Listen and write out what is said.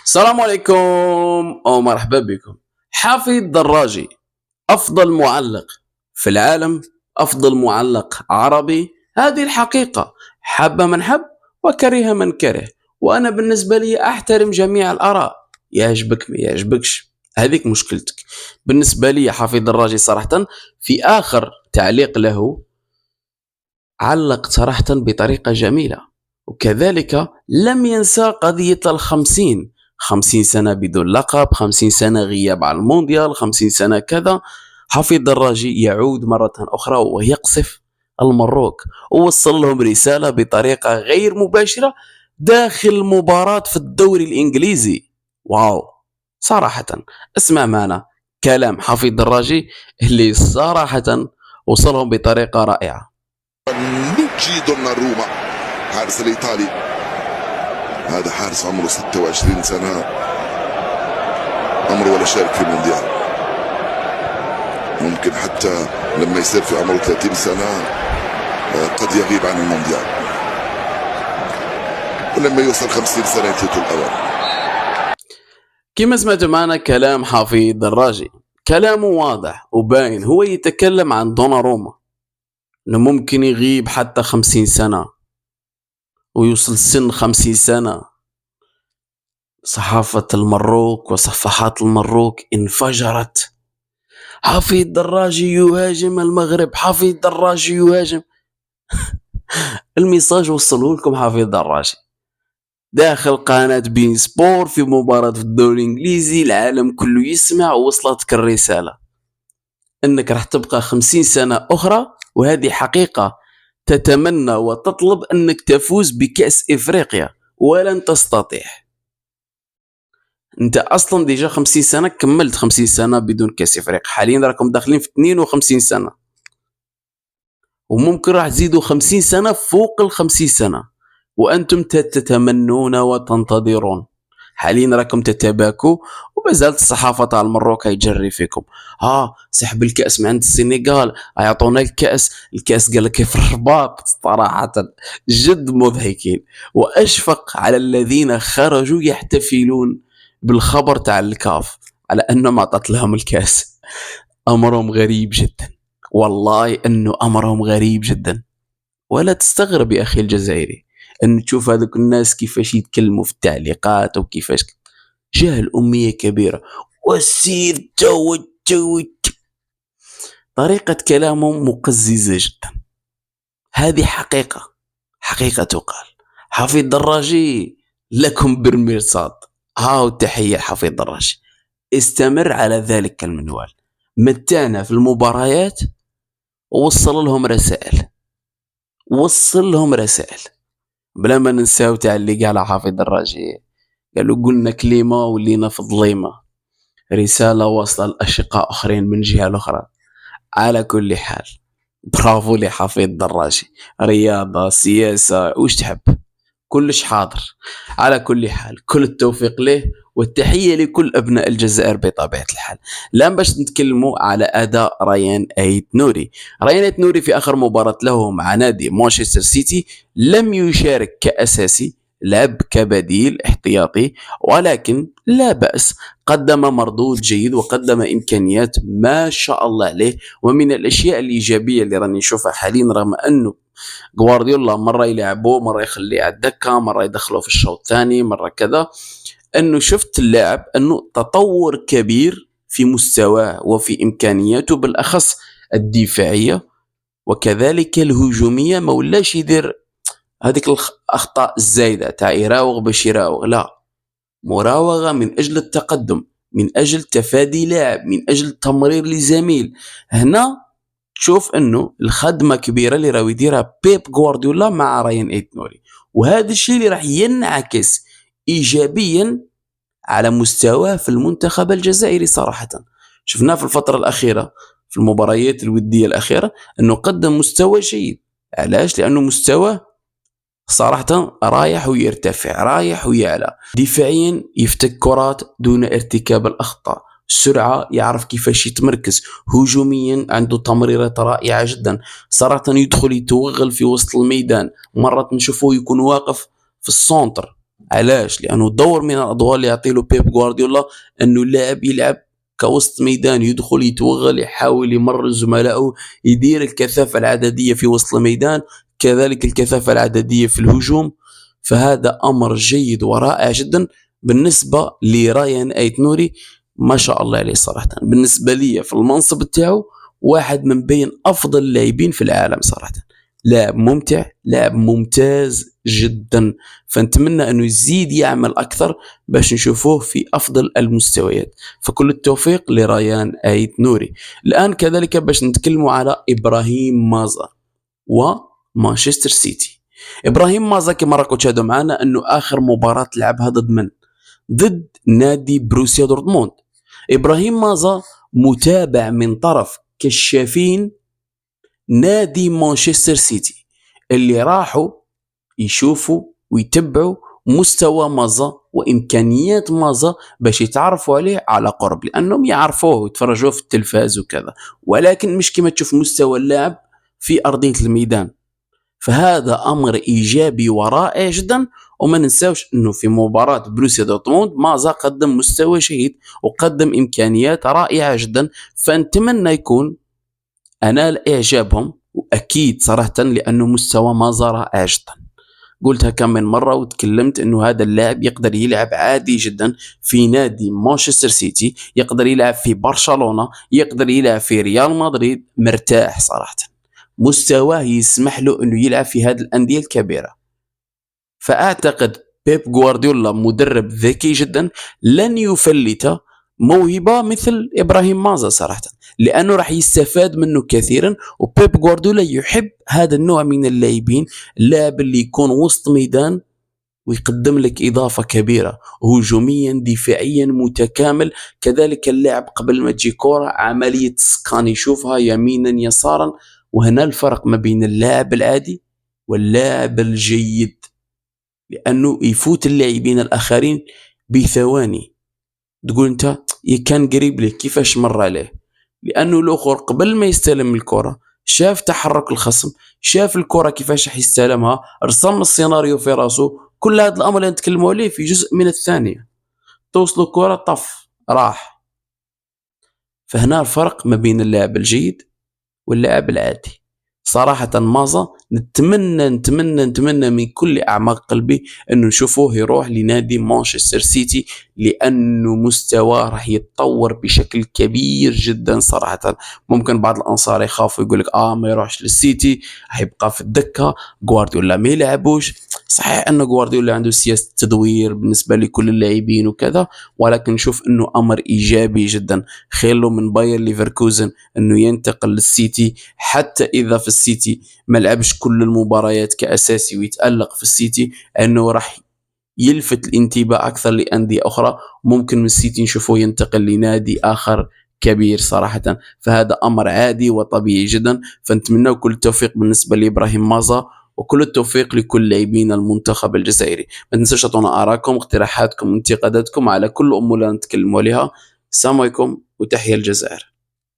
السلام عليكم ومرحبا بكم. حافظ دراجي أفضل معلق في العالم، أفضل معلق عربي. هذه الحقيقة، حب من حب وكره من كره. وأنا بالنسبة لي أحترم جميع الآراء، يعجبك ما يعجبكش هذيك مشكلتك. بالنسبة لي حافظ دراجي صراحة في آخر تعليق له علق صراحة بطريقة جميلة، وكذلك لم ينسى قضية 50 سنة بدون لقب، 50 سنة غياب عن المونديال، 50 سنة كذا. حفيظ دراجي يعود مرة أخرى ويقصف المروك، ووصل لهم رسالة بطريقة غير مباشرة داخل مباراة في الدوري الإنجليزي. واو، صراحة اسمع معنا كلام حفيظ دراجي اللي صراحة وصلهم بطريقة رائعة. لوتشي دوناروما حارس الإيطالي، هذا حارس عمره 26 سنة، عمره ولا شارك في المونديال. ممكن حتى لما يصير في عمره 30 سنة قد يغيب عن المونديال، ولما يوصل 50 سنة يفوتوا الأوان. كما سمعتوا معنا كلام حفيظ دراجي، كلامه واضح وباين. هو يتكلم عن دوناروما انه ممكن يغيب حتى 50 سنة ويوصل سن 50 سنة. صحافة المروك وصفحات المروك انفجرت. حفيظ دراجي يهاجم المغرب، حفيظ دراجي يهاجم. الميساج وصلوا لكم. حفيظ دراجي داخل قناة بين سبور في مباراة في الدوري الإنجليزي، العالم كله يسمع، ووصلتك الرسالة أنك راح تبقى 50 سنة أخرى، وهذه حقيقة. تتمنى وتطلب أنك تفوز بكأس إفريقيا ولن تستطيع. أنت أصلا ديجا 50 سنة، كملت 50 سنة بدون كأس إفريقيا. حاليا راكم داخلين في 52 سنة، وممكن راح تزيدوا 50 سنة فوق 50 سنة، وأنتم تتمنون وتنتظرون. حاليا راكم تتباكوا، ومازالت الصحافة تاع المروك يجري فيكم. سحب الكأس من عند السنغال، يعطونا الكأس قال لك كيف الرباط. صراحة جد مضحكين، وأشفق على الذين خرجوا يحتفلون بالخبر تاع الكاف على أنه عطت لهم الكأس. أمرهم غريب جدا، والله أنه أمرهم غريب جدا. ولا تستغرب يا أخي الجزائري أن تشوف هذوك الناس كيفاش يتكلموا في التعليقات، وكيفاش جهل أمية كبيرة وسير طريقة كلامهم مقززة جدا. هذه حقيقة، حقيقة تقال. حفيظ دراجي لكم بالمرصاد. تحية حفيظ دراجي، استمر على ذلك المنوال، متعنا في المباريات، ووصل لهم رسائل، وصل لهم رسائل. بلا ما ننساو تاع اللي قال حافظ دراجي، قالوا قلنا كلمة ولينا في الظليمة. رسالة واصلة لأشقاء آخرين من جهة أخرى. على كل حال، برافو لحفيظ دراجي. رياضة، سياسة، وش تحب كلش حاضر. على كل حال، كل التوفيق له والتحية لكل أبناء الجزائر بطبيعة الحال. الآن باش نتكلموا على أداء ريان أيت نوري. ريان أيت نوري في آخر مباراة له مع نادي مانشستر سيتي لم يشارك كأساسي، لعب كبديل احتياطي، ولكن لا بأس، قدم مردود جيد وقدم إمكانيات ما شاء الله عليه. ومن الأشياء الإيجابية اللي راني نشوفها حاليا، رغم أنه غوارديولا مرة يلعبوه، مرة يخليه على الدكة، مرة يدخله في الشوط الثاني، مرة كذا، أنه شفت اللاعب أنه تطور كبير في مستواه وفي إمكانياته، بالأخص الدفاعية وكذلك الهجومية. ما ولاش يدير هذيك الأخطاء الزايدة تاع يراوغ باش يراوغ، لا، مراوغة من أجل التقدم، من أجل تفادي لاعب، من أجل تمرير لزميل. هنا تشوف انه الخدمه كبيره اللي راهو يديرها بيب غوارديولا مع راين ايت نوري، وهذا الشيء اللي راح ينعكس ايجابيا على مستواه في المنتخب الجزائري. صراحه شفناه في الفتره الاخيره في المباريات الوديه الاخيره انه قدم مستوى جيد. علاش؟ لانه مستواه صراحه رايح ويرتفع، رايح ويعلى. دفاعيا يفتك كرات دون ارتكاب الاخطاء، سرعة، يعرف كيفاش يتمركز. هجوميا عنده تمريرات رائعة جدا، صراحة يدخل يتوغل في وسط الميدان، مرات نشوفه يكون واقف في السونتر علاش؟ لأنه دور من الأدوار اللي يعطيله بيب غوارديولا أنه اللاعب يلعب كوسط ميدان، يدخل يتوغل، يحاول يمرر زملائه، يدير الكثافة العددية في وسط الميدان، كذلك الكثافة العددية في الهجوم. فهذا أمر جيد ورائع جدا بالنسبة لرايان أيت نوري، ما شاء الله عليه صراحة. بالنسبة لي في المنصب تاعو واحد من بين أفضل اللاعبين في العالم صراحة، لاعب ممتع، لاعب ممتاز جدا. فنتمنى أنه يزيد يعمل أكثر باش نشوفوه في أفضل المستويات. فكل التوفيق لرايان أيت نوري. الآن كذلك باش نتكلموا على إبراهيم مازا ومانشستر سيتي. إبراهيم مازا كما راكم تشاهدوا معنا أنه آخر مباراة لعبها ضد من؟ ضد نادي بروسيا دورتموند. إبراهيم مازا متابع من طرف كشافين نادي مانشستر سيتي اللي راحوا يشوفوا ويتبعوا مستوى مازا وإمكانيات مازا باش يتعرفوا عليه على قرب، لأنهم يعرفوه ويتفرجوه في التلفاز وكذا، ولكن مش كما تشوف مستوى اللاعب في أرضية الميدان. فهذا أمر إيجابي ورائع جدا. وما ننساوش أنه في مباراة بروسيا دورتموند مازا قدم مستوى جيد وقدم إمكانيات رائعة جدا. فنتمنى يكون أنال إعجابهم، وأكيد صراحة لأنه مستوى مازا رائع جدا. قلتها كم من مرة وتكلمت أنه هذا اللاعب يقدر يلعب عادي جدا في نادي مانشستر سيتي، يقدر يلعب في برشلونة، يقدر يلعب في ريال مدريد مرتاح صراحة. مستواه يسمح له أنه يلعب في هذه الأندية الكبيرة. فأعتقد بيب غوارديولا مدرب ذكي جدا، لن يفلت موهبة مثل إبراهيم مازا صراحة، لأنه راح يستفاد منه كثيرا. وبيب غوارديولا يحب هذا النوع من اللاعبين، اللاعب اللي يكون وسط ميدان ويقدم لك إضافة كبيرة، هجوميا دفاعيا متكامل. كذلك اللاعب قبل ما تجي كورة عملية سكان يشوفها يمينا يسارا. وهنا الفرق ما بين اللاعب العادي واللاعب الجيد، لأنه يفوت اللاعبين الآخرين بثواني، تقول أنت كان قريب له كيفاش مر عليه، لأنه الأخر قبل ما يستلم الكرة شاف تحرك الخصم، شاف الكرة كيفاش يستلمها، رسم السيناريو في راسه. كل هذا الأمر اللي نتكلموا عليه في جزء من الثانية، توصل الكرة طف راح. فهنا الفرق ما بين اللاعب الجيد واللاعب العادي. صراحة مازا نتمنى من كل أعماق قلبي أنه نشوفوه يروح لنادي مانشستر سيتي، لأنه مستواه راح يتطور بشكل كبير جدا صراحة. ممكن بعض الأنصار يخافوا يقولك ما يروحش للسيتي، هيبقى في الدكة، غوارديولا ما يلعبوش. صحيح أن غوارديولا عنده سياسة تدوير بالنسبة لكل اللاعبين وكذا، ولكن نشوف أنه أمر إيجابي جدا. خيله من باير ليفركوزن أنه ينتقل للسيتي، حتى إذا في السيتي ما لعبش كل المباريات كأساسي ويتألق في السيتي، أنه راح يلفت الانتباه أكثر لأندية أخرى. ممكن من السيتي نشوفه ينتقل لنادي آخر كبير صراحة. فهذا أمر عادي وطبيعي جدا. فنتمنى كل التوفيق بالنسبة لإبراهيم مازا، وكل التوفيق لكل لاعبين المنتخب الجزائري. ما تنسوش تعطونا آراءكم، اقتراحاتكم، انتقاداتكم على كل أمور اللي نتكلموا عليها. السلام عليكم وتحية الجزائر.